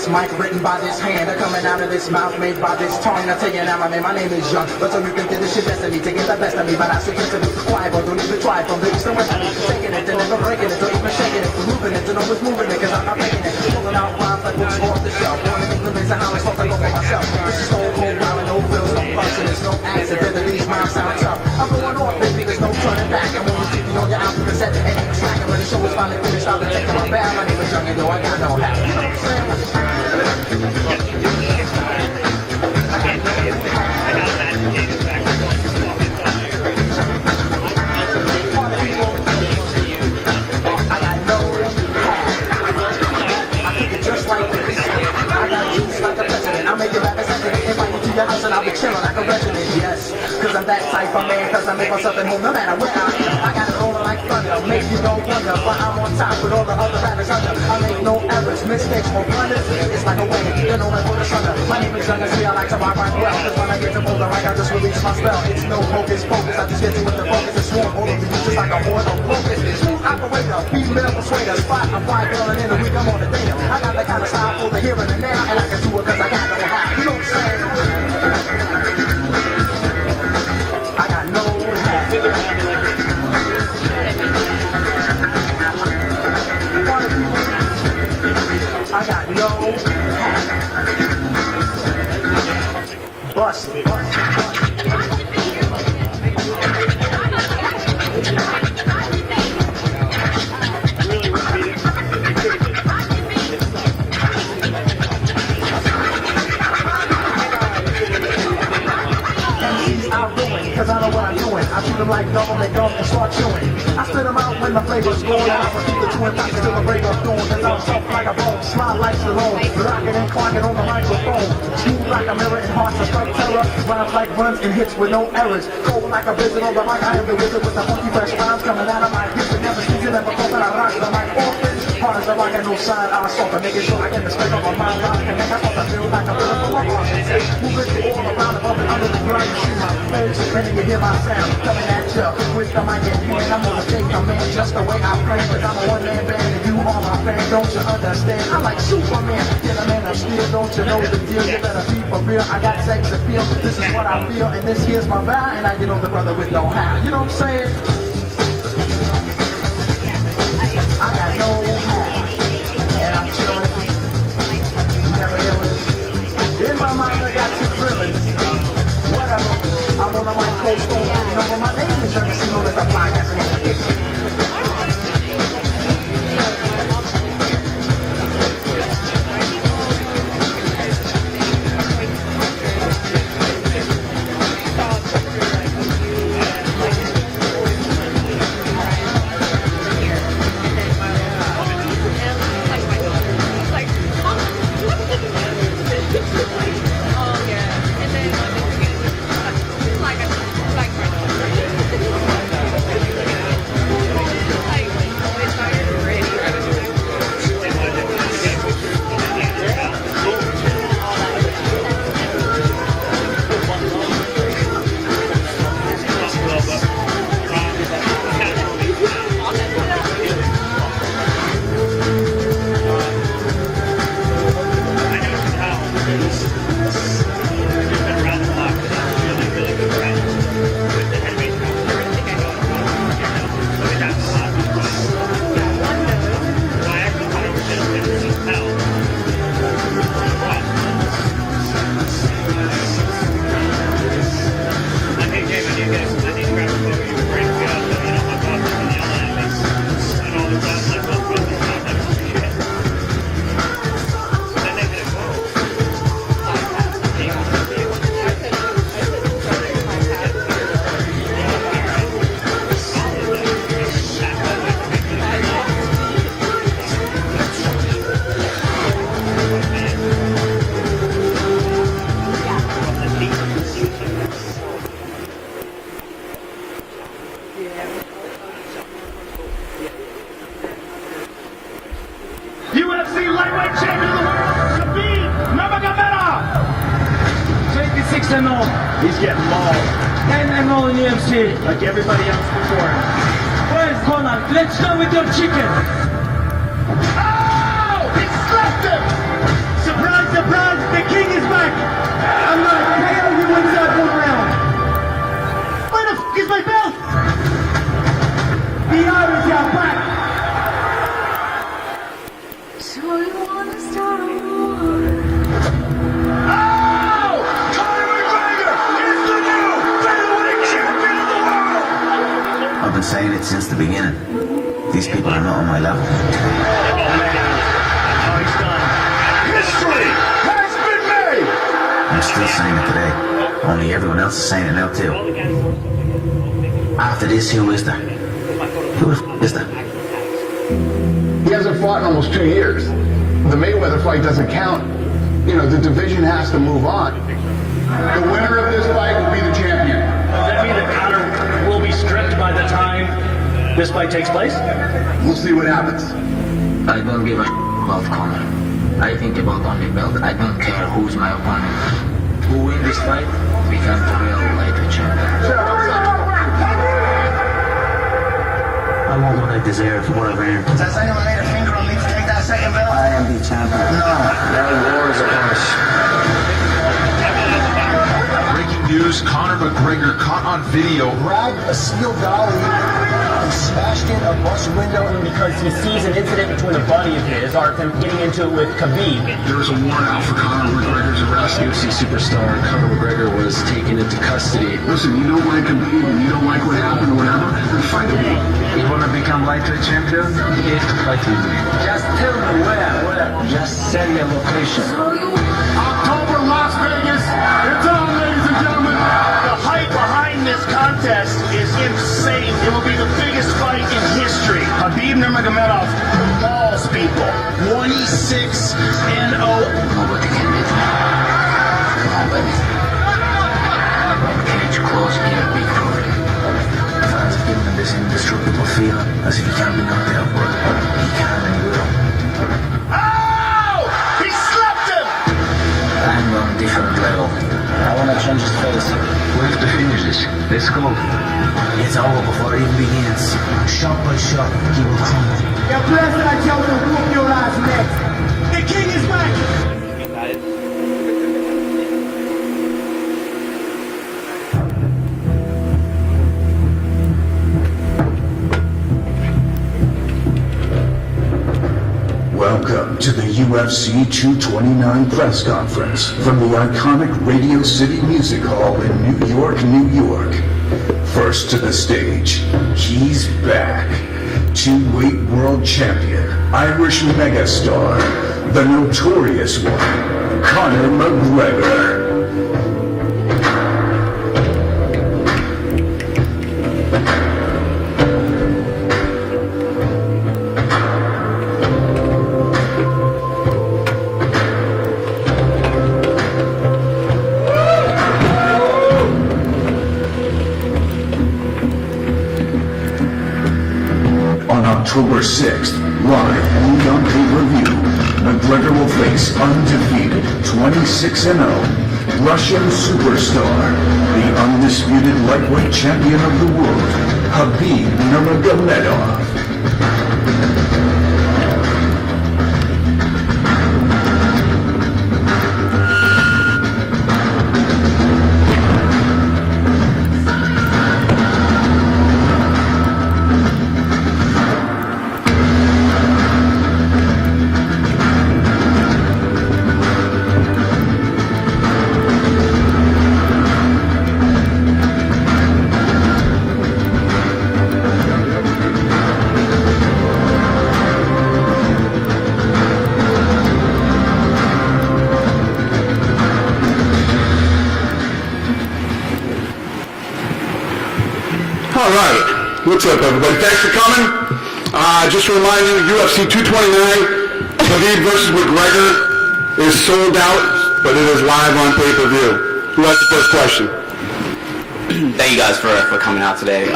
this mic written by this hand, coming out of this mouth made by this tongue. I tell you now, my name is Young. But so you can think this shit destiny to get the best of me, but I suggest to be quiet, but don't even try from the east and west. Taking it, and never breaking it, or even shaking it, moving it, and always moving it, cause I'm not making it. Pulling out rhymes like books off the shelf. Born in England, and how I talk like for myself. This is so cold, while no bills, no function, there's no accident, and these rhymes sound tough. I'm going off, baby, there's no turning back. I'm only keeping on your album cassette and ain't slacking. When the show is finally finished, I'll be taking my bag. My name is Young, and no, I got no hat. You know what I'm saying? And I'll be chillin' like a resident, yes. Cause I'm that type of man, cause I make myself at home no matter where I am. I got it rolling like thunder, make you don't wonder why I'm on top with all the other rappers under. I make no errors, mistakes, or blunders. It's like a wave, you know I put a thunder. My name is Young, and see I like to rock well. Cause when I get to pull the mic, I just release my spell. It's no focus, I just get to with the focus and swarm all over you just like a horde of locusts. Smooth operator, female persuader, spot, I'm fly girling in a week, I'm on the data. I got the kind of style for the here and the now, and I can do it cause I got no hat. You know what I'm saying? I got no hat. I got no hat. Bust it. Cause I know what I'm doing. I treat them like nurmagomedov and start chewing. I spit them out when the flavor's going. I repeat the twin thoughts till the break of dawn. Cause I'm soft like a bone, smile like Stallone. Rocking and clocking on the microphone. Smooth like a mirror and hearts of strike terror. Rhymes like runs and hits with no errors. Cold like a blizzard on the mic. I am the wizard with the funky fresh rhymes coming out of my hips. It never season, never cold, and I rock the mic often. Hard as a rock and no side, I assault to making sure I get the straight up on my line. And make I thought I feel like a villain for my heart. Move it all around above and under the ground. You see my face, and you hear my sound coming at you with the mic in hand. I'm gonna take a man just the way I play, cause I'm a one-man band and you are my fan. Don't you understand? I'm like Superman, get a man of steel. Don't you know the deal? You better be for real. I got sex to feel. This is what I feel, and this here's my vow. And I get on the brother with no how. You know what I'm saying? I got no hat, and I'm chillin'. Never hear it. In my mind, I got two drillings. Whatever. I'm on the mic, cold stone. You know what my name is? Young, see, know that the podcast is UFC lightweight champion of the world, Khabib Nurmagomedov. 26-0. He's getting mauled. 10-0 in the UFC, like everybody else before him. Where's Conor? Let's go with your chicken. Oh! He slapped him! since the beginning. These people are not on my level. History has been made! I'm still saying it today. Only everyone else is saying it now too. After this, who is there? Who the f*** is there? He hasn't fought in almost 2 years. The Mayweather fight doesn't count. You know, the division has to move on. The winner of this fight will be the champion. Does that mean that Conor will be stripped by the time this fight takes place? We'll see what happens. I don't give a about Conor. I think about only belt. I don't care who's my opponent. Who win this fight becomes the real lightweight champion. I want what I deserve, what I've earned. Does that say I made a finger on me to take that second belt? I am the champion. No. That war is upon us. Breaking news, Conor McGregor caught on video. Grabbed a steel dolly and smashed in a bus window. Because he sees an incident between a buddy of his, or him getting into it with Khabib. There was a warrant out for Conor McGregor's arrest. UFC superstar Conor McGregor was taken into custody. Listen, you don't like Khabib and you don't like what happened or whatever, then fight him. You want to become lightweight champion? You have to fight with me. Just tell me where. Just send me a location. October, Las Vegas. It's on, ladies and gentlemen. The hype behind this contest is insane. It will be the biggest fight in history. Khabib Nurmagomedov mauls people. 26-0. Nobody can beat me. Nobody. Cage close here, big problem. Fans are giving him this indestructible feeling as if he can't be knocked out, but he can and he will. Oh! He slapped him! I'm on a different level. I want to change his face. We have to finish this. Let's go. It's over before it even begins. Shot by shot, he will crumble. Your blessed I tell you to whoop your ass next. The king is back! Welcome to the UFC 229 press conference from the iconic Radio City Music Hall in New York, New York. First to the stage, he's back. Two-weight world champion, Irish megastar, the notorious one, Conor McGregor. October 6th, live only on pay-per-view, McGregor will face undefeated 26-0 Russian superstar, the undisputed lightweight champion of the world, Khabib Nurmagomedov. All right. What's up, everybody? Thanks for coming. Just a reminder, UFC 229, Khabib versus McGregor is sold out, but it is live on pay-per-view. Who has the first question? Thank you guys for coming out today.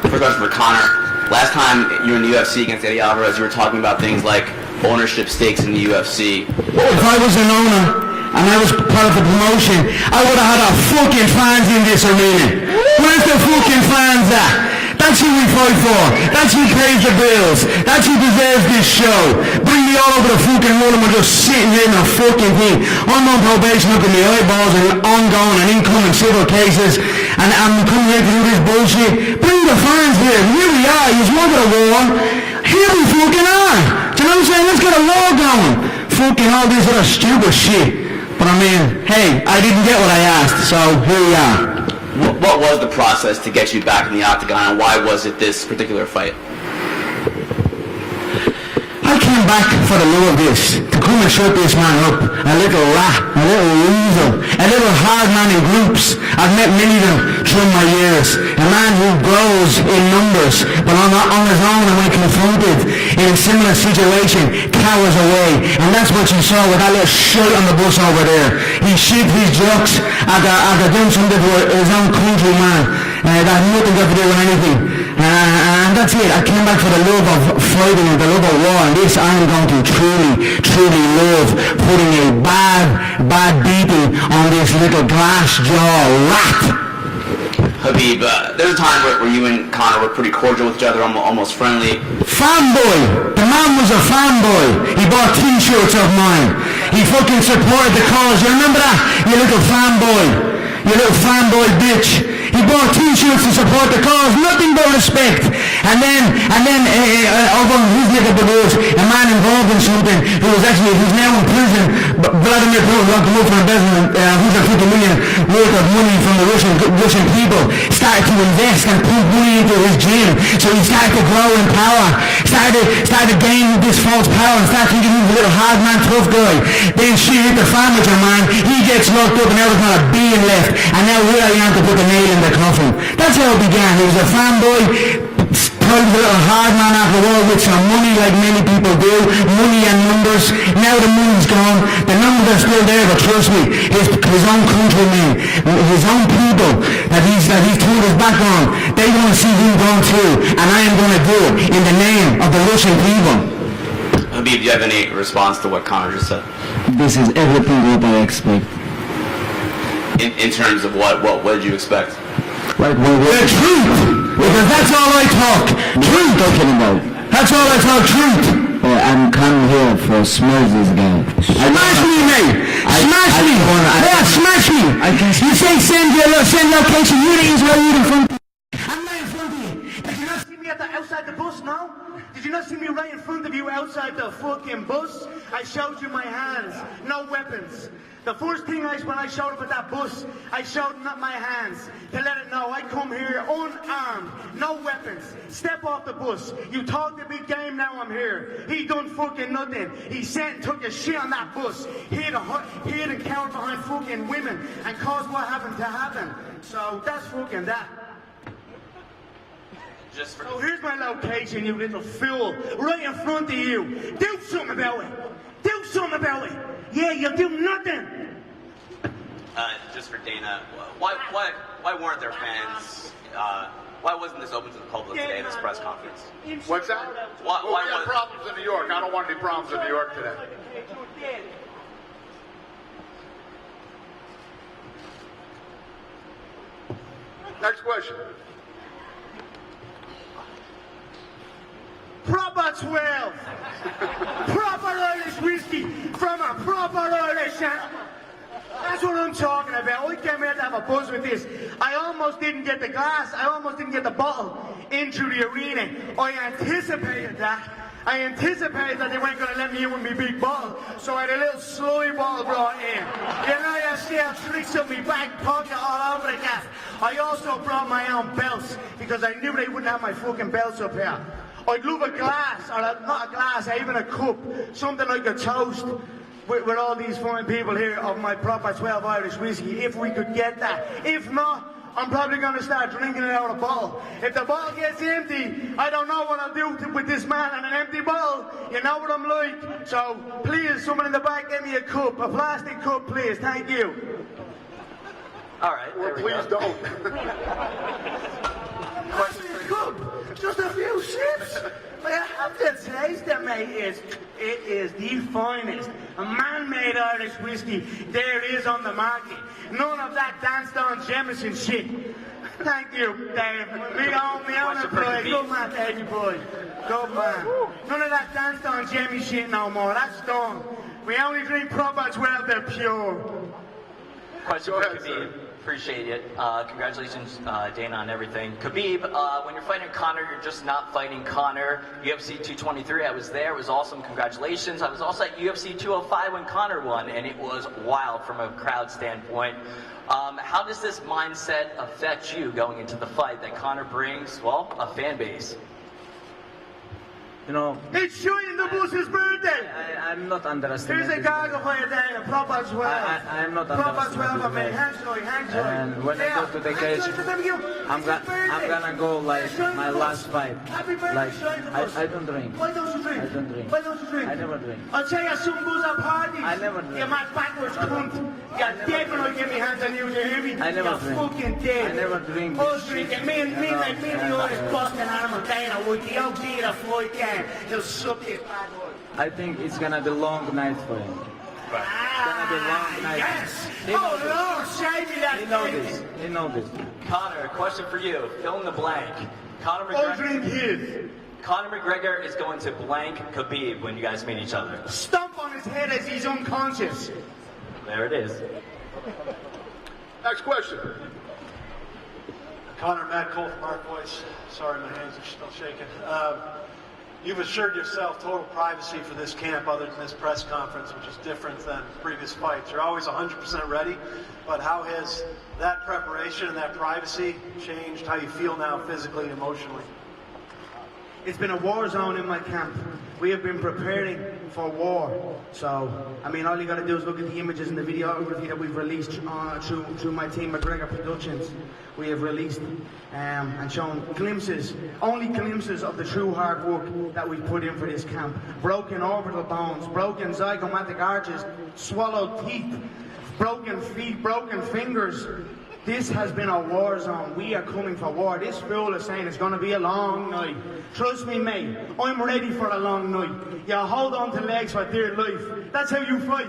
First question for Conor. Last time you were in the UFC against Eddie Alvarez, you were talking about things like ownership stakes in the UFC. If I was an owner and I was part of the promotion, I would have had our fucking fans in this arena. Where's the fucking fans at? That's who we fight for. That's who pays the bills. That's who deserves this show. Bring me all over the fucking room and we're just sitting here in a fucking thing. I'm on probation, look at my eyeballs and ongoing and incoming civil cases and I'm coming here to do this bullshit. Bring the fans here. Here we are. You want a war? Here we fucking are. Do you know what I'm saying? Let's get a war going. Fucking all this other stupid shit. But I mean, hey, I didn't get what I asked, so here we are. What was the process to get you back in the octagon, and why was it this particular fight? I came back for the love of this, to come and shut this man up. A little rat, a little weasel, a little hard man in groups. I've met many of them through my years. A man who grows in numbers, but on his own, and when confronted in a similar situation, cowers away. And that's what you saw with that little shit on the bus over there. He shit his jokes after doing something to his own countryman. That had nothing got to do with anything. And that's it. I came back for the love of fighting and the love of war, and this I am going to truly love, putting a bad beating on this little glass jaw rat. Khabib, there's a time where you and Conor were pretty cordial with each other, almost friendly. Fanboy! The man was a fanboy. He bought t-shirts of mine. He fucking supported the cause. You remember that? You little fanboy. You little fanboy bitch. He bought t-shirts to support the cause, nothing but respect. And then over his neck of the woods, a man involved in something who's now in prison, Vladimir Putin locked him up for embezzlement, 150 million worth of money from the Russian people, started to invest and pump money into his gym. So he started to grow in power, started gaining this false power, and started thinking he was a little hard man, tough guy. Then shit hit the fan with your man, he gets locked up and now there's not a being left. And now here I am to put the nail in the coffin. That's how it began. He was a fanboy, probably a little hard man after all, with some money like many people do, money and numbers. Now the money's gone, the numbers are still there, but trust me, his own countrymen, his own people that he's turned his back on, they want to see him gone too, and I am going to do it in the name of the Russian people. Khabib, do you have any response to what Conor just said? This is everything what I expect. In terms of what did you expect? Like the truth, because that's all I talk. Truth, talking about. That's all I talk. Truth. I'm coming here for smash this guy. Smash me, mate. Smash me. Yeah, smash me. You say send location. You the Israeli in front. I'm not in front of you. Did you not see me outside the bus now? Did you not see me right in front of you outside the fucking bus? I showed you my hands, no weapons. The first thing when I showed up at that bus, I showed not my hands to let it know I come here unarmed, no weapons. Step off the bus. You talk the big game, now I'm here. He done fucking nothing. He sat and took a shit on that bus. He had a cower behind fucking women and caused what happened to happen. So that's fucking that. So here's my location, you little fool. Right in front of you. Do something about it. Do something about it. Yeah, you'll do nothing. Just for Dana, why weren't there fans? Why wasn't this open to the public today, this press conference? What's that? We got problems in New York. I don't want any problems in New York today. Next question. Proper 12. Proper Irish whiskey from a proper Irish animal. That's what I'm talking about. I came here to have a buzz with this. I almost didn't get the glass. I almost didn't get the bottle into the arena. I anticipated that. I anticipated that they weren't going to let me in with my big bottle. So I had a little slurry bottle brought in. You know, you see how tricks up my back pocket all over the gas. I also brought my own belts because I knew they wouldn't have my fucking belts up here. I'd love a glass, or not a glass, even a cup, something like a toast with all these fine people here of my proper 12 Irish whiskey, if we could get that. If not, I'm probably going to start drinking it out of a bottle. If the bottle gets empty, I don't know what I'll do with this man and an empty bottle. You know what I'm like. So please, someone in the back, get me a cup, a plastic cup, please. Thank you. All right. Well, please don't. Just a few sips. I have to taste it, mate. It is the finest man-made Irish whiskey there is on the market. None of that danced-on Jameson shit. Thank you, Dave. Me own employee. Good man, Davey boy. Good man. None of that danced-on Jamie shit no more. That's done. We only drink proper 12, they're pure. Go ahead, sir. Appreciate it. Congratulations, Dana, on everything. Khabib, when you're fighting Conor, you're just not fighting Conor. UFC 223, I was there. It was awesome. Congratulations. I was also at UFC 205 when Conor won, and it was wild from a crowd standpoint. How does this mindset affect you going into the fight that Conor brings, well, a fan base? You know, it's showing the boss's birthday. I'm not underestimating. Here's a guy who played there, proper 12. I'm not proper 12, underestimating. man. Hands joy. And when I go to the cage, I'm gonna go like my last fight. Like I don't drink. Why don't you drink? I don't drink. Why don't you drink? I never drink. I'll tell you some goes at parties. I never drink. You're my backwards cunt. You're dead when I give me hands on you. You hear me? I never You're drink. fucking dead. I never drink. Us drinking. Me and the oldest Boston animal Dana would the OG of the floyd game. He'll suck this bad boy. I think it's gonna be a long night for him. It's gonna be a long night. Yes. He knows Oh Lord, save me that. He knows this. He knows this. Conor, question for you. Fill in the blank. Conor I'll McGregor. drink his. Conor McGregor is going to blank Khabib when you guys meet each other. Stomp on his head as he's unconscious. There it is. Next question. Conor, Matt Cole from Our Voice. Sorry, my hands are still shaking. You've assured yourself total privacy for this camp other than this press conference, which is different than previous fights. You're always 100% ready, but how has that preparation and that privacy changed how you feel now physically and emotionally? It's been a war zone in my camp. We have been preparing for war. So, I mean, all you got to do is look at the images and the videography that we've released through my team, McGregor Productions. We have released and shown glimpses, only glimpses of the true hard work that we've put in for this camp. Broken orbital bones, broken zygomatic arches, swallowed teeth, broken feet, broken fingers. This has been a war zone. We are coming for war. This fool is saying it's going to be a long night. Trust me, mate. I'm ready for a long night. You hold on to legs for dear life. That's how you fight.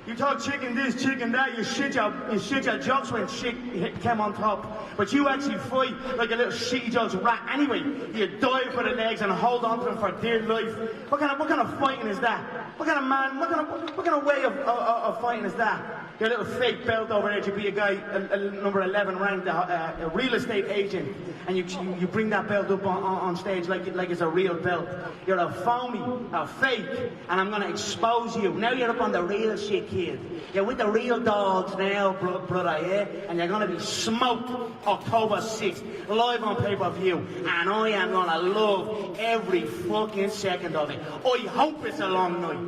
You talk chicken this, chicken that. You shit your jokes when shit came on top. But you actually fight like a little shitty jokes rat. Anyway, you dive for the legs and hold on to them for dear life. What kind of fighting is that? What kind of man? What kind of way of fighting is that? Your little fake belt over there to be a guy, number 11 ranked, a real estate agent, and you bring that belt up on stage like it's a real belt. You're a phony, a fake, and I'm gonna expose you. Now you're up on the real shit, kid. You're with the real dogs now, brother, yeah? And you're gonna be smoked October 6th, live on pay-per-view, and I am gonna love every fucking second of it. I hope it's a long night.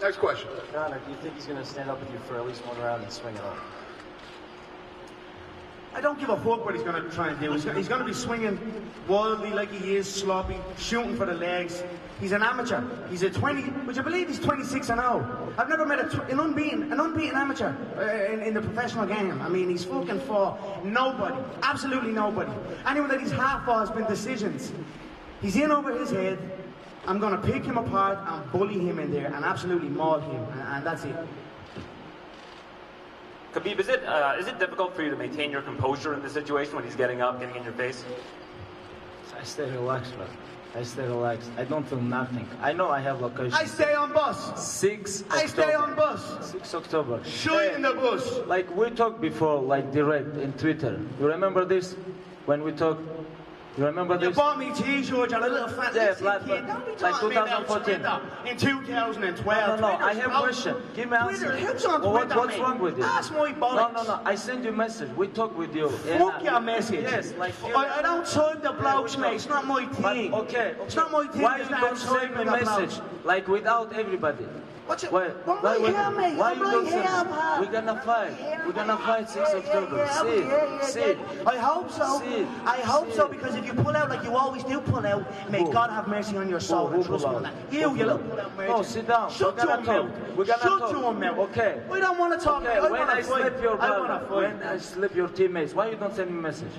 Next question. Conor, do you think he's going to stand up with you for at least one round and swing it up? I don't give a fuck what he's going to try and do. He's going to be swinging wildly like he is, sloppy, shooting for the legs. He's an amateur. He's a 20, which I believe he's 26-0. I've never met an unbeaten amateur in the professional game. I mean, he's fucking fought nobody, absolutely nobody. Anyone that he's half fought has been decisions. He's in over his head. I'm going to pick him apart and bully him in there and absolutely maul him, and that's it. Khabib, is it difficult for you to maintain your composure in this situation when he's getting up, getting in your face? I stay relaxed, bro. I stay relaxed. I don't feel nothing. I know I have location. I stay on bus. 6 October. I stay on bus. 6 October. Shoot in the bus. Like we talked before, like direct in Twitter. You remember this? When we talked? You remember this? You bought me t-shirts and a little fat kid. Don't be talking about Twitter in 2012. No, I have a question. Give me an answer. Who's on Twitter, what's wrong with you? That's my bollocks. No. I send you a message. We talk with you. Fuck your message. Yes, like I don't type the blokes, mate. It's not my thing. Okay. It's not my thing. Why you don't send me a message like without everybody? Why you don't send? We're gonna fight. We're gonna fight 6 October. See. I hope so. I hope so, because if you pull out like you always do pull out, may God have mercy on your soul and trust me on that. You little pull out merchant. No, sit down. Shut your mouth. We're gonna talk. Shut your mouth. Okay. We don't want to talk. Okay. When I slap your brother, when I slap your teammates, why you don't send me a message?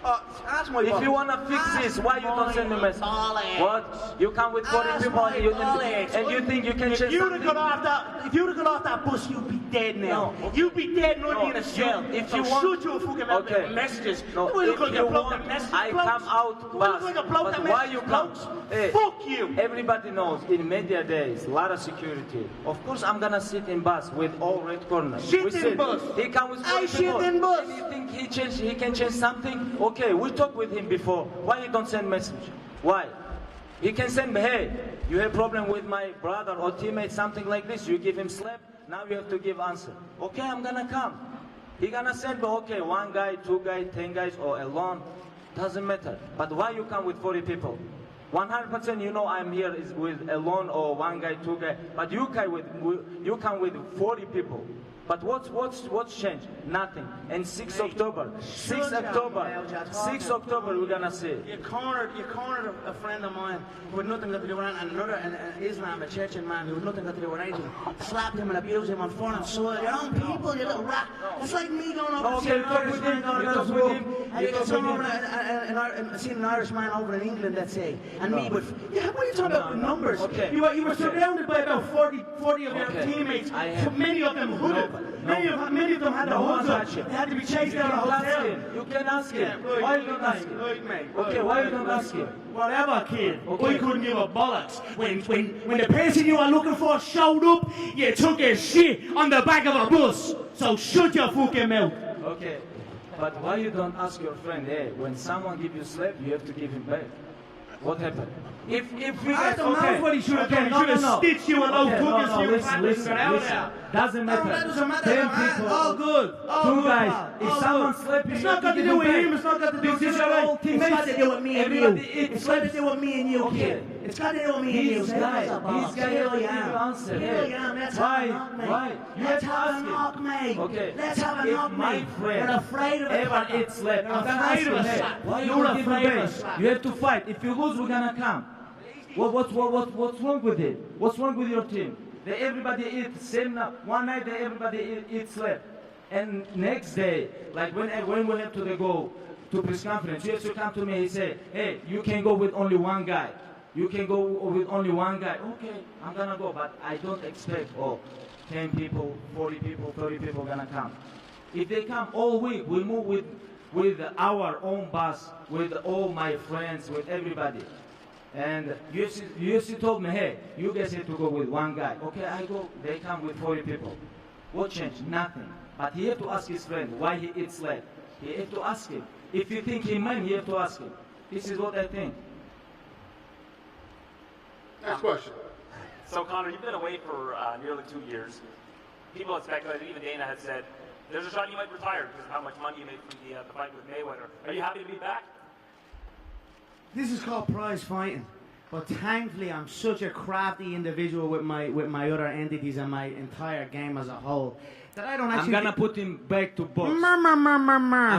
That's my If you want to fix this, why you don't send me a message? What? You come with 40 people and you think you can change If you'd have something? got off that bus, you'd be dead now. You'd be dead and I'd be in a cell. If So you want, shut your fucking mouth with messages. No, You look if like you a bloke want, that messages I blokes. come out You look bus. like a bloke But that why messages you come? blokes. Hey, Fuck you. Everybody knows in media days, a lot of security. Of course, I'm gonna sit in bus with all red corners. Shit We in sit. bus. He come with 40 I shit people. in bus. And you think he can change something? Okay, we talked with him before. Why you don't send message? Why? He can send me, hey, you have problem with my brother or teammate, something like this. You give him slap. Now you have to give answer. Okay, I'm gonna come. He gonna send me, okay, 1 guy, 2 guys, 10 guys, or alone. Doesn't matter. But why you come with 40 people? 100% you know I'm here is with alone or 1 guy, 2 guys. But you come with 40 people. But what's changed? Nothing. And 6 October, 6 October, we're gonna see. You cornered a friend of mine with nothing to do with it, and another an Islam, a Chechen man who had nothing to do with anything. Slapped him and abused him on foreign soil. Your own people, you little rat. It's like me going over to see an Irishman going to school. And you get someone and seeing an Irishman over in England, let's say, and me with. Yeah, what are you talking about with numbers? Okay. You were surrounded by about 40 of your teammates. Many of them hooded. Many of them had the hoods up. They had to be chased out of the hotel. You can ask him. Why you don't ask him? Okay, why you don't ask him? Whatever, kid. I couldn't give a bollocks. When the person you were looking for showed up, you took a shit on the back of a bus. So shut your fucking mouth. Okay, but why you don't ask your friend, hey, when someone give you slap, you have to give him back? What happened? If we I don't know what he should have done. He should have stitched you and listen. Doesn't matter. No, that doesn't matter. 10 people. All good. 2 guys. If someone slaps you, it's not got to do with him. It's not got to do with This is your old teammates. It's got to do with me and you. It's got to do with me and you, Okay. kid. It's got to do with me and you. This guy Here I give you am. answer. Here I am. Let's Why? have a knock, mate. Why? You Let's have to have ask a him. knock, mate. Okay. Let's have a If knock, my mate. friend You're afraid of it. ever eats slap, You're I'm gonna ask afraid of him, a hey, slap. why You're you give him afraid of a back? slap. You have to fight. If you lose, we're gonna come. What's wrong with it? What's wrong with your team? Everybody eats same now. One night everybody eats slap, and next day, like when we have to go to press conference, you have to come to me. He say, hey, you can go with only 1 guy. You can go with only 1 guy. Okay, I'm gonna go, but I don't expect 10 people, 40 people, 30 people gonna come. If they come all week, we move with our own bus, with all my friends, with everybody. And UFC told me, hey, you guys have to go with 1 guy. Okay, I go. They come with 40 people. What changed? Nothing. But he have to ask his friend why he eats slap. He have to ask him. If you think he meant, you have to ask him. This is what I think. Next question. So, Conor, you've been away for nearly 2 years. People have speculated, even Dana had said, there's a shot you might retire because of how much money you made from the fight with Mayweather. Are you happy to be back? This is called prize fighting. But thankfully, I'm such a crafty individual with my other entities and my entire game as a whole that I don't actually. I'm gonna put him back to box.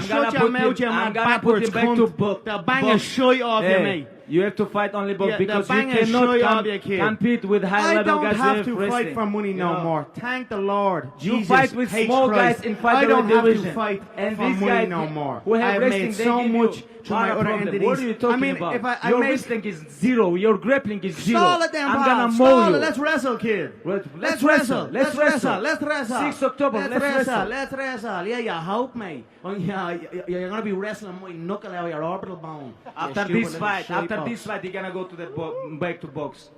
Shut your mouth, you man backwards cunt. They'll bang a shite off you, mate. You have to fight only box because you bang a shite off cannot you, kid. compete with high-level guys. I don't have to fight for money no more. Thank the Lord. You Jesus fight with H. small Christ. guys in I featherweight don't have division. to fight And for these money guys no more. who have I've wrestling, made they so give much you to my other problem. entities. What are you talking about? If Your made, wrestling is 0. Your grappling is 0. Stall it then, I'm pal. gonna mow Stall you. it. Let's wrestle, kid. Let's wrestle. Let's wrestle. Let's wrestle. 6 October. Let's wrestle. Let's wrestle. Yeah, you hope, mate. You're gonna be wrestling my knuckle out of your orbital bone. After this fight, you're gonna go to the back to box.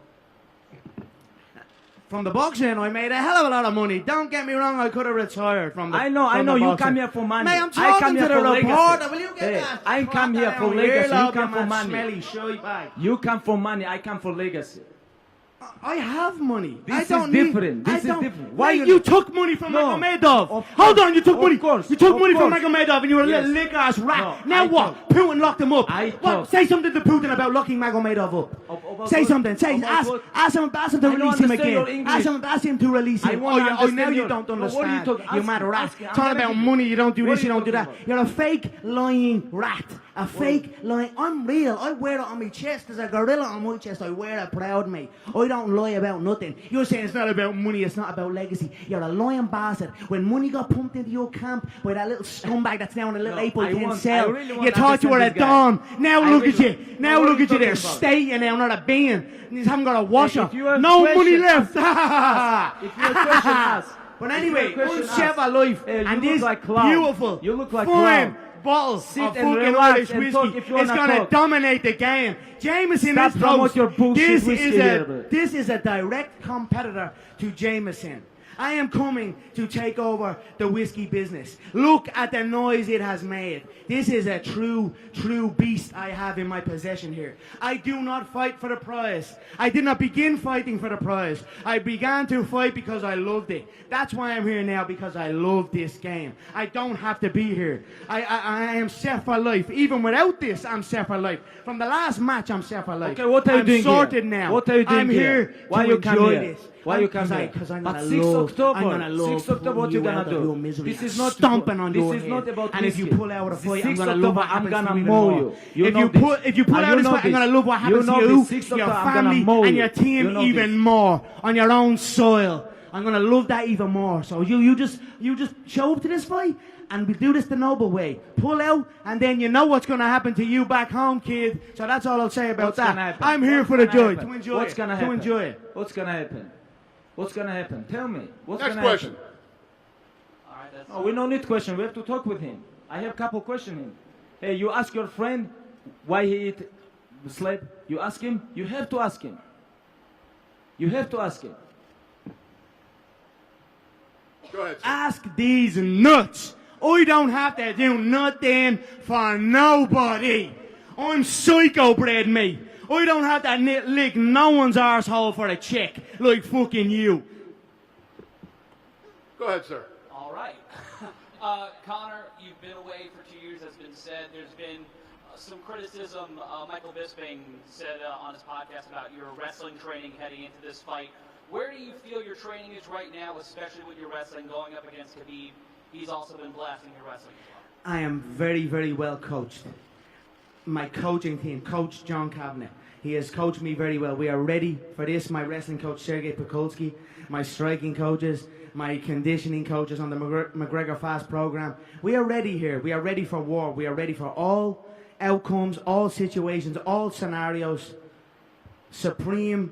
From the boxing, I made a hell of a lot of money. Don't get me wrong, I could have retired from the I know. You come here for money. Mate, I'm talking to the reporter. Will you get hey, that? I come here for legacy. You come for money. Smelly shite bag. You come for money. I come for legacy. I have money. This is different. This is different. Why you took money from Magomedov? Hold on, you took money. You took money from Magomedov, and you were a little lick ass rat. Now what? Putin locked him up. Say something to Putin about locking Magomedov up. Say something. Ask him to release him again. Ask him to release him. Oh, now you don't understand. You mad rat. Talking about money. You don't do this. You don't do that. You're a fake lying rat. A fake lie. I'm real. I wear it on my chest. There's a gorilla on my chest. I wear it proud, mate. I don't lie about nothing. You're saying it's not about money, it's not about legacy. You're a lying bastard. When money got pumped into your camp by that little scumbag that's now in a little 8x10 cell, you thought you were a don. Now look at you. Now look at you there. Stating now, not a being. You haven't got a washer. No money left. If you have a question, ask. But anyway, question, chef a life. And this like clown. beautiful, You look like fine clown. bottles Sit of and fucking relax Irish and whiskey talk if you is wanna going to talk. dominate the game. Jameson Stop is promote close. your bullshit whiskey here. This is a direct competitor to Jameson. I am coming to take over the whiskey business. Look at the noise it has made. This is a true beast I have in my possession here. I do not fight for the prize. I did not begin fighting for the prize. I began to fight because I loved it. That's why I'm here now, because I love this game. I don't have to be here. I am set for life. Even without this, I'm set for life. From the last match, I'm set for life. Okay, what are you doing I'm sorted here? now. What are you doing I'm here Why to you come enjoy here? this. Why you come here? Because I'm But gonna 6 love, October, I'm gonna love 6 October, what you pulling gonna out of your do? misery This is and not stomping on this your is head. not about And if you whiskey. pull out a The fight, I'm 6th gonna love what October, I'm happens gonna to you mow even you. more. You If know you this. pull out You this know fight, I'm this. gonna love what You happens know to you, this. 6th your October, I'm gonna family, mow and you. your team You know even this. more on your own soil. I'm gonna love that even more. So you just show up to this fight, and we do this the noble way. Pull out, and then you know what's gonna happen to you back home, kid. So that's all I'll say about What's that. gonna happen? I'm here What's for the gonna joy, happen? to enjoy What's it. gonna To happen? enjoy it. What's gonna happen? What's gonna happen? Tell me. What's Next gonna question. happen? Oh, we don't need question. We have to talk with him. I have a couple questions him. Hey, you ask your friend why he eat slab. You ask him. You have to ask him. You have to ask him. Go ahead, sir. Ask these nuts. I don't have to do nothing for nobody. I'm psycho bred, mate. I don't have to lick no one's arsehole for a check like fucking you. Go ahead, sir. All right. Conor, you've been away for 2 years, as been said. There's been some criticism. Michael Bisping said on his podcast about your wrestling training heading into this fight. Where do you feel your training is right now, especially with your wrestling going up against Khabib? He's also been blasting your wrestling as well. I am very, very well coached. My coaching team, Coach John Cabinet, he has coached me very well. We are ready for this. My wrestling coach, Sergey Pekulski, my striking coaches, my conditioning coaches on the McGregor Fast program. We are ready here. We are ready for war. We are ready for all outcomes, all situations, all scenarios. Supreme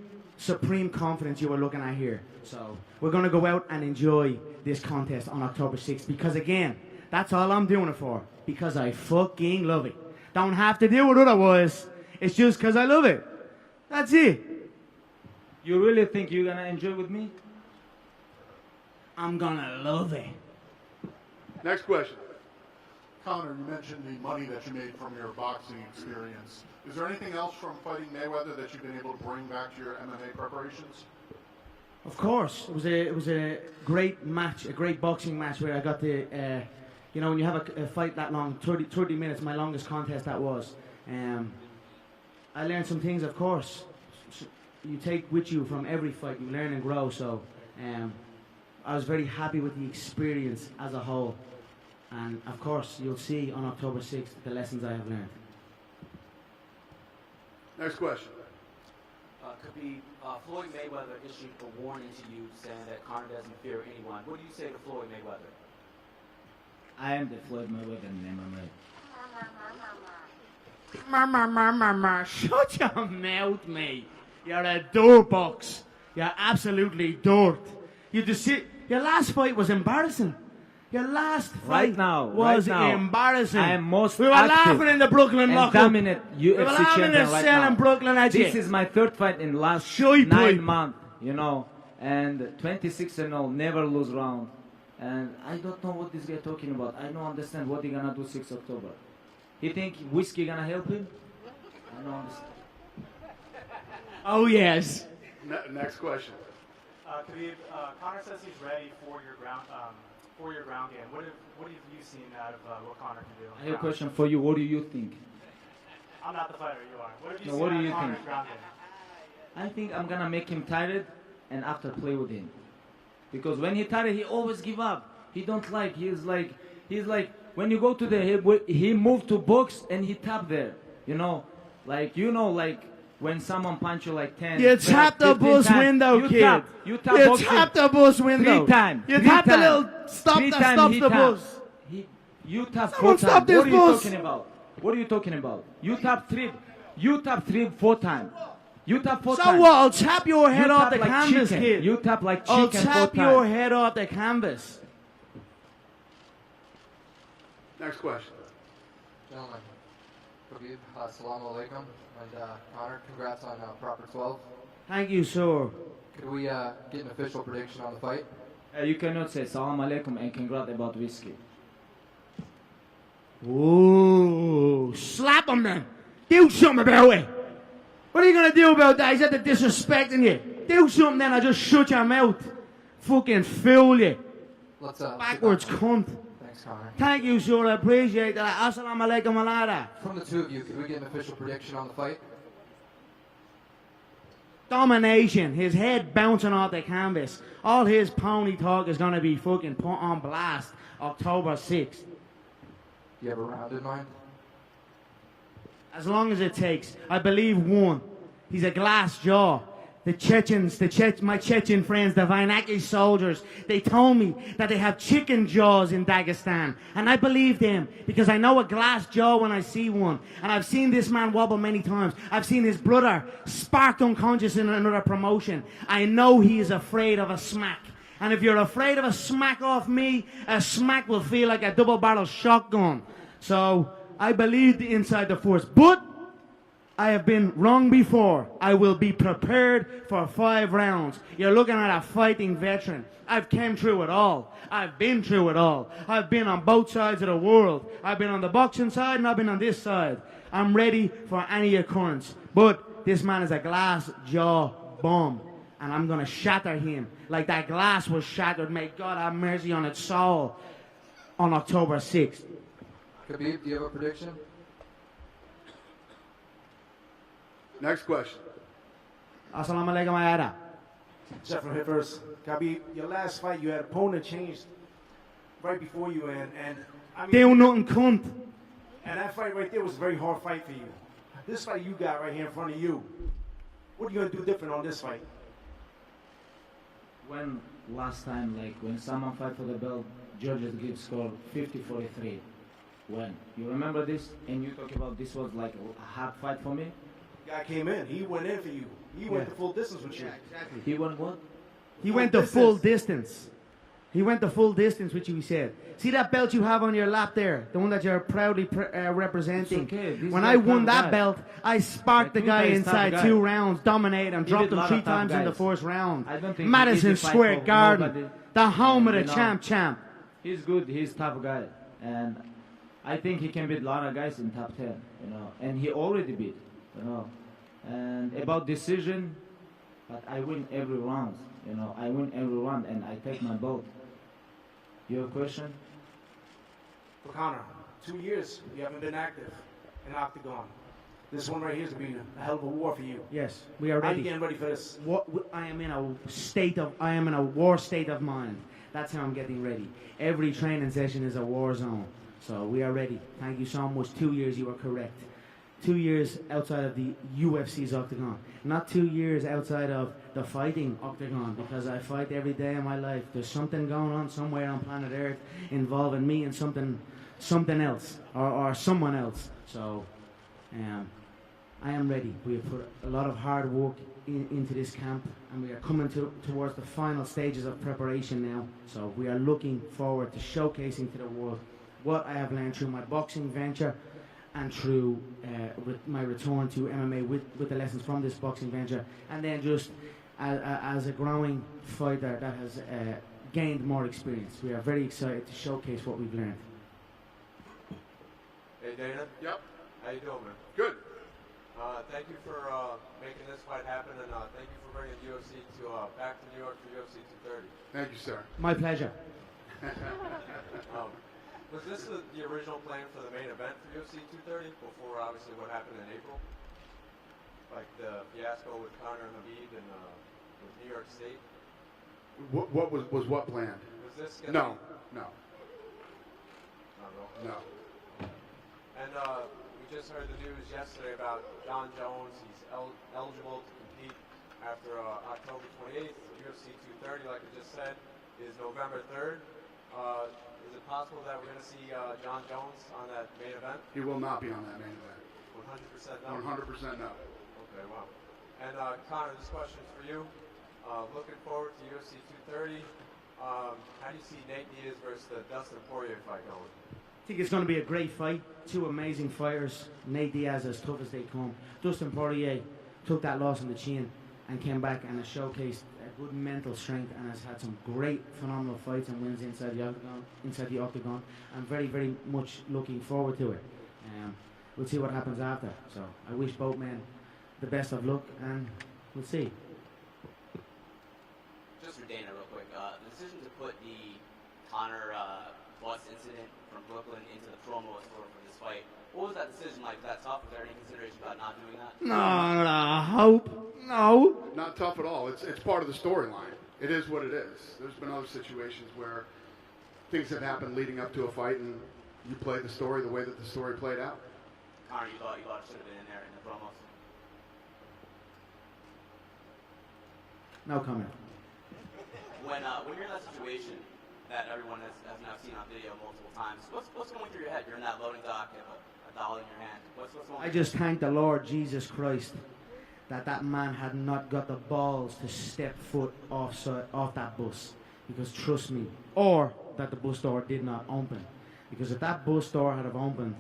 confidence you are looking at here. So we're going to go out and enjoy this contest on October 6th. Because again, that's all I'm doing it for. Because I fucking love it. Don't have to do it otherwise. It's just because I love it. That's it. You really think you're gonna enjoy with me? I'm gonna love it. Next question. Conor, you mentioned the money that you made from your boxing experience. Is there anything else from fighting Mayweather that you've been able to bring back to your MMA preparations? Of course, it was a great match, a great boxing match where I got to, when you have a fight that long, 30 minutes, my longest contest that was. I learned some things, of course. You take with you from every fight, you learn and grow. So I was very happy with the experience as a whole. And of course, you'll see on October 6th the lessons I have learned. Next question. Khabib, Floyd Mayweather issued a warning to you saying that Conor doesn't fear anyone. What do you say to Floyd Mayweather? I am the Floyd Mayweather in MMA. Shut your mouth, mate. You're a dirt box. You're absolutely dirt. You just sit. Your last fight was embarrassing. Your last fight was embarrassing. I am most We were active laughing in the Brooklyn and locker. dominant We were UFC laughing in champion the right cell now. in Brooklyn at you. This is my third fight in the last Shy 9 pipe. months, and 26-0, never lose round. And I don't know what this guy talking about. I don't understand what he gonna do 6 October. He think whiskey gonna help him? I don't understand. Oh yes. Next question. Khabib, Conor says he's ready for your ground game. What have you seen out of what Conor can do? I have a question for you. What do you think? I'm not the fighter, you are. What have you No, seen what do out you of Conor's think? ground game? I think I'm gonna make him tired and after play with him. Because when he tired, he always give up. He don't like. He's like when you go to the, he moved to box and he tapped there. You know, like when someone punch you like 10. You tap the 15 bus times, window, you kid. Tap, you tap You boxing tap the bus window. 3 times. You 3 tap the times. little stop 3 that times stops he the tapped. bus. You tap 4 Someone times. stop this What are you bus. talking about? What are you talking about? You tap 3. You tap 3, 4 times. You tap 4 So times. what? I'll tap your head You off tap the like canvas, chicken. kid. You tap like chicken. I'll 4 tap times. your head off the canvas. Next question. Gentlemen, Khabib, assalamu alaikum, and Conor, congrats on proper 12. Thank you, sir. Could we get an official prediction on the fight? You cannot say salam alaikum and congrats about whiskey. Ooh, slap him then. Do something about it. What are you going to do about that? He's at the disrespecting you. Do something then, I'll just shut your mouth. Fucking fool you. Let's Backwards cunt. Thanks, Conor. Thank you, sir. I appreciate that. Assalamu alaikum wa rahmatullah. From the two of you, could we get an official prediction on the fight? Domination. His head bouncing off the canvas. All his pony talk is going to be fucking put on blast October 6th. Do you have a round in mind? As long as it takes. I believe one. He's a glass jaw. The Chechens, my Chechen friends, the Vainaki soldiers, they told me that they have chicken jaws in Dagestan. And I believe them because I know a glass jaw when I see one. And I've seen this man wobble many times. I've seen his brother sparked unconscious in another promotion. I know he is afraid of a smack. And if you're afraid of a smack off me, a smack will feel like a double-barrel shotgun. So I believed inside the force. But I have been wrong before. I will be prepared for 5 rounds. You're looking at a fighting veteran. I've came through it all. I've been through it all. I've been on both sides of the world. I've been on the boxing side and I've been on this side. I'm ready for any occurrence. But this man is a glass jaw bomb. And I'm going to shatter him like that glass was shattered. May God have mercy on its soul on October 6th. Khabib, do you have a prediction? Next question. Assalamu alaikum ayada. Jeff from Hit First. Khabib, your last fight, you had opponent changed right before you, and I mean, Do nothing, cunt. and that fight right there was a very hard fight for you. This fight you got right here in front of you, what are you gonna do different on this fight? When last time, like when someone fight for the belt, judges give score 50-43. When? You remember this? And you talk about this was like a hard fight for me? Guy came in, he went in for you. He went the full distance with you. Exactly. He went what? He went the full distance. He went the full distance, which he said. See that belt you have on your lap there? The one that you're proudly representing. Okay. When I won that belt, I sparked the guy inside 2 rounds, dominated him, dropped him 3 times in the first round. I don't think Madison Square Garden, the home of the champ. He's good. He's tough guy, and I think he can beat a lot of guys in top 10. You know, and he already beat. You know, and about decision, but I win every round. You know, I win every round, and I take my belt. You have a question? For Conor, 2 years you haven't been active in Octagon. This one right here is going to be a hell of a war for you. Yes, we are How are ready. you getting ready for this? I am in a war state of mind. That's how I'm getting ready. Every training session is a war zone. So we are ready. Thank you so much. 2 years, you are correct. 2 years outside of the UFC's octagon. Not 2 years outside of the fighting octagon, because I fight every day of my life. There's something going on somewhere on planet Earth involving me and something else or someone else. So I am ready. We have put a lot of hard work into this camp, and we are coming towards the final stages of preparation now. So we are looking forward to showcasing to the world what I have learned through my boxing venture and through my return to MMA with the lessons from this boxing venture, and then just as a growing fighter that has gained more experience. We are very excited to showcase what we've learned. Hey Dana. Yep. How you doing, man? Good. Thank you for making this fight happen, and thank you for bringing UFC back to New York for UFC 230. Thank you, sir. My pleasure. Was this the original plan for the main event for UFC 230 before obviously what happened in April? Like the fiasco with Conor and Khabib and with New York State? What was what planned? Was this No. All bro? No. And we just heard the news yesterday about John Jones. He's eligible to compete after October 28th. UFC 230, like I just said, is November 3rd. Is it possible that we're going to see John Jones on that main event? He will not be on that main event. 100% no? 100% no. Okay, wow. And Conor, this question's for you. Looking forward to UFC 230. How do you see Nate Diaz versus the Dustin Poirier fight going? I think it's going to be a great fight. Two amazing fighters. Nate Diaz as tough as they come. Dustin Poirier took that loss on the chin and came back and has showcased a good mental strength and has had some great, phenomenal fights and wins inside the octagon. I'm very, very much looking forward to it. We'll see what happens after. So I wish both men the best of luck, and we'll see. Just for Dana, real quick, the decision to put the Conor bus incident from Brooklyn into the promo for this fight. What was that decision like? Was that tough? Was there any consideration about not doing that? No. Not tough at all. It's part of the storyline. It is what it is. There's been other situations where things have happened leading up to a fight, and you play the story the way that the story played out. Conor, you thought it should have been in there in the promos? No comment. When you're in that situation that everyone has now seen on video multiple times, what's going through your head? You're in that loading dock, you have a dollar in your hand. What's going I just thank the Lord Jesus Christ that man had not got the balls to step foot off that bus. Because trust me, or that the bus door did not open. Because if that bus door had have opened,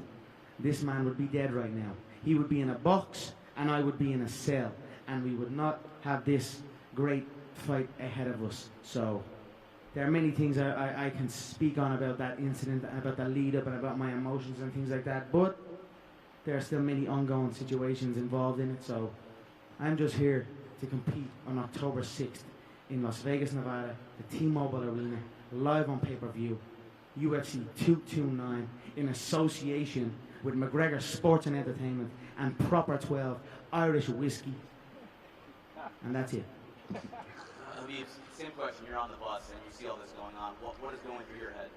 this man would be dead right now. He would be in a box, and I would be in a cell, and we would not have this great fight ahead of us. So there are many things I can speak on about that incident, about the lead up, and about my emotions and things like that, but there are still many ongoing situations involved in it. So I'm just here to compete on October 6th in Las Vegas, Nevada, the T-Mobile Arena, live on pay-per-view, UFC 229, in association with McGregor Sports and Entertainment and Proper 12 Irish Whiskey. And that's it. Khabib, same question. You're on the bus and you see all this going on. What is going through your head?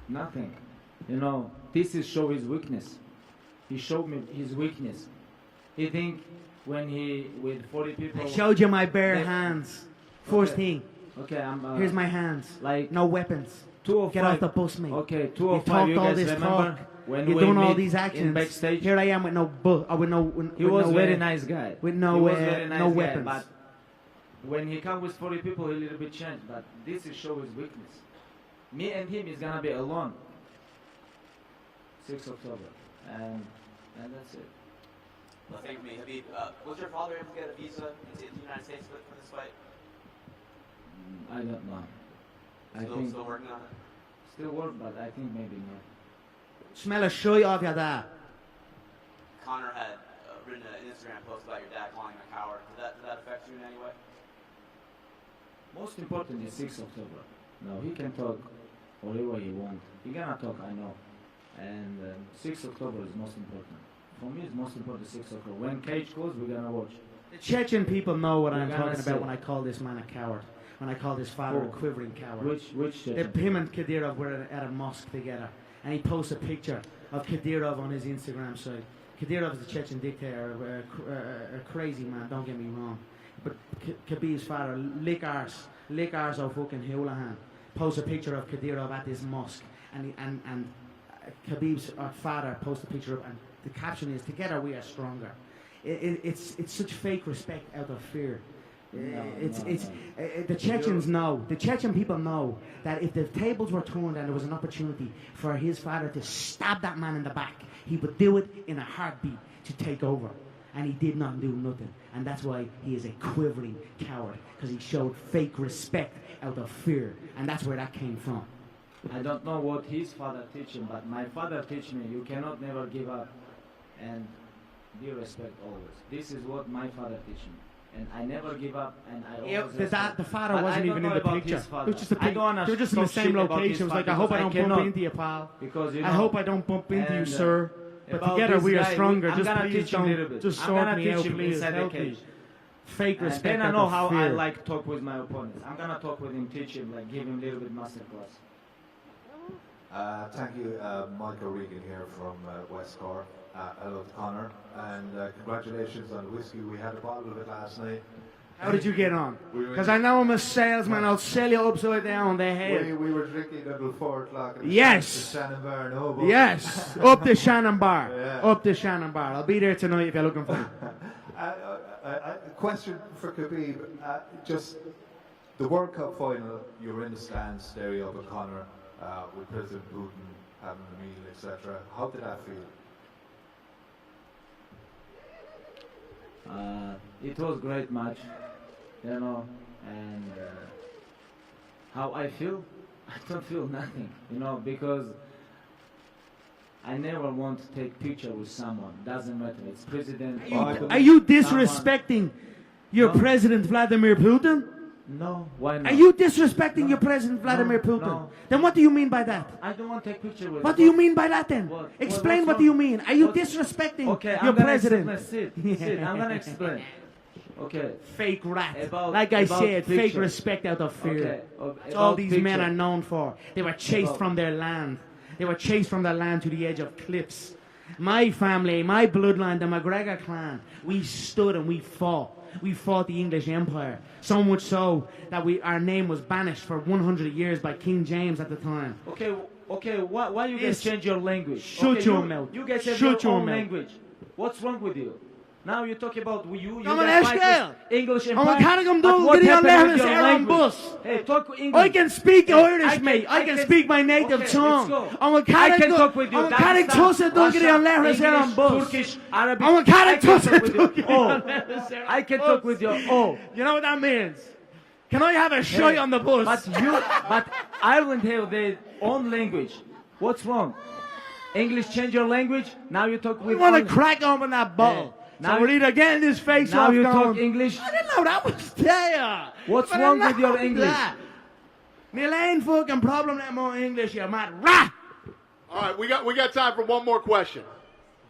Nothing. You know, this is show his weakness. He showed me his weakness. He think when he with 40 people. I showed you my bare hands. First thing. Okay, here's my hands. Like no weapons. 205. Get off the bus, mate. Okay, 205. You You all guys this remember talk. when You're we doing all meet these in actions. backstage? Here I am with no He was very nice guy. With no he was very nice no guy, weapons. But when he come with 40 people, he a little bit changed. But this is show his weakness. Me and him is gonna be alone. 6 October, and that's it. Well, thank me, Khabib. Was your father able to get a visa into the United States for this fight? I don't know. Still working on it? Still work, but I think maybe not. Smell a shit off your dad. Conor had written an Instagram post about your dad calling him a coward. Did that affect you in any way? Most important is 6 October. No, he can talk whatever he wants. He cannot talk, I know. And 6 October is most important. For me, it's most important 6 October. When cage goes, we're gonna watch. The Chechen people know what I'm We're talking gonna about see. when I call this man a coward. When I call this father a Oh. quivering coward. Which Chechen? Him and Kadyrov were at a mosque together, and he posts a picture of Kadyrov on his Instagram site. Kadyrov is a Chechen dictator, a crazy man, don't get me wrong. But Khabib's father, lick arse of fucking Houlihan, posts a picture of Kadyrov at this mosque, and Khabib's father posts a picture of, and the caption is, "Together we are stronger." It's such fake respect out of fear. The Chechens know, the Chechen people know that if the tables were turned and there was an opportunity for his father to stab that man in the back, he would do it in a heartbeat to take over. And he did not do nothing. And that's why he is a quivering coward, because he showed fake respect out of fear. And that's where that came from. I don't know what his father teach him, but my father teach me, you cannot never give up and be respect always. This is what my father teach me. And I never give up, and I always respect. The father But wasn't I don't even know in the about picture. his father. It was just a I don't wanna they were just in the talk same shit about location. his It was like, I father hope I because don't bump cannot. into you, pal. Because, you I know, hope I don't bump into you, and, sir. But about together this we are guy, stronger. I'm Just gonna please teach him a little don't, bit. just I'm sort gonna me teach out, him please. inside the Help me. cage. Fake And respect then I out know of how I fear. like talk with my opponents. I'm gonna talk with him, teach him, like give him a little bit master class. Thank you, Michael Regan here from West Cork. Hello to Conor, and congratulations on the whiskey. We had a bottle of it last night. How did you get on? Because I know I'm a salesman. I'll sell you upside down the head. We were drinking until 4 o'clock. At the Shannon Bar, no? But Yes. Up the Shannon Bar. Yeah. Up the Shannon Bar. I'll be there tonight if you're looking for me. A question for Khabib. Just the World Cup final, you were in the stands there up at Conor with President Putin having a meal, etc. How did that feel? It was great match, you know, and how I feel? I don't feel nothing, you know, because I never want to take picture with someone. Doesn't matter. It's president. Are you disrespecting your president Vladimir Putin? No. Why not? Are you disrespecting your president Vladimir Putin? No. Then what do you mean by that? I don't want to take picture with. What do you mean by that then? What? Explain What's what do you wrong? mean. Are you What? disrespecting Okay, your I'm gonna president? explain. Sit. I'm gonna explain. Okay. Fake rat. About- like I about said, fake picture. respect out of fear. Okay. That's all About these men picture. are known for. They were chased About- from their land. They were chased from their land to the edge of cliffs. My family, my bloodline, the McGregor clan, we stood and we fought. We fought the English Empire. So much so that our name was banished for 100 years by King James at the time. Okay. Why you guys change your language? Shut Okay, your mouth. You guys have Shut your your own mouth. language. What's wrong with you? Now you talk about you I'm an guys fight Eshkel. with English I'm Empire. a Carrigan But Dog, what Gideon happened with Lehman's your Aaron language? Bus. Hey, talk English. I can speak Hey, Irish, mate. I can speak my native okay, tongue. let's go. I'm a I Carrigan can talk with you. I'm a Carrigan Dagestan, Tussa Dog, Gideon Russia, Lehman's Aaron English, Bus. Turkish, Arabic. I'm a Carrigan I can Tussa talk with Dog, you. Gideon Oh, Lehman's Aaron I can Bus. talk with you. Oh. You know what that means? Can I have a shot on the bus? But Ireland have their own language. What's wrong? English change your language. Now you talk with. We want to crack open that bottle. Now So we're either getting this face now off you going, talk English. I didn't know that was there. What's But wrong I with your know English? that. There ain't fucking problem that more English, you mad rat. All right, we got time for one more question.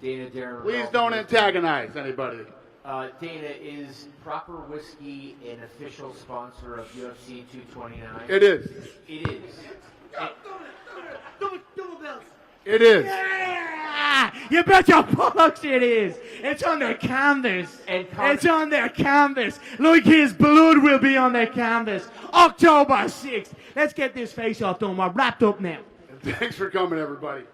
Dana, Darren, Please Ralph, don't antagonize anybody. Dana, is Proper Whiskey an official sponsor of UFC 229? It is. It is. Double bells. It is. Yeah, you bet your bollocks it is. It's on their canvas. It's on their canvas. Like his blood will be on their canvas. October 6th. Let's get this face off done. We're wrapped up now. Thanks for coming, everybody.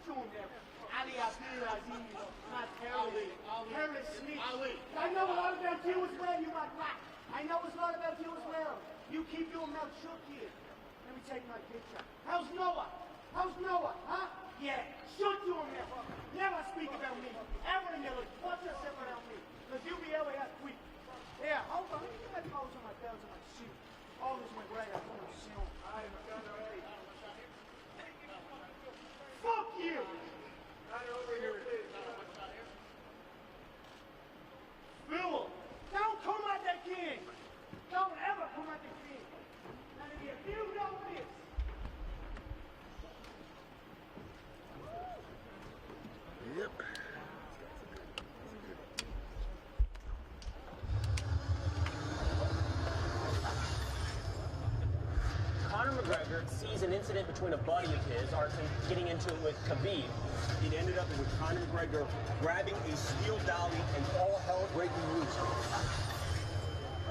to him there. Ali Abdulaziz, not Harry. Harry Smith. I know a lot about you as well, you my black. I know a lot about you as well. You keep your mouth shut here. Let me take my picture. How's Noah? How's Noah, huh? Yeah, shut to him there. Never speak about me. Ever in your life. Watch yourself around me. Because you'll be able to have quick. Yeah, hold on. Let me get my clothes on my belts and my suit. All this McGregor, I'm going to see him. Fuck you! Right over here, please. Fool! Don't come at the king! Don't ever come at the king! And if you know this, Yep. Conor McGregor sees an incident between a buddy of his, Arson, getting into it with Khabib. It ended up with Conor McGregor grabbing a steel dolly and all hell breaking loose.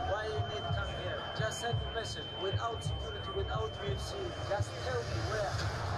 Why you need to come here? Just send a message. Without security, without UFC, just tell me where.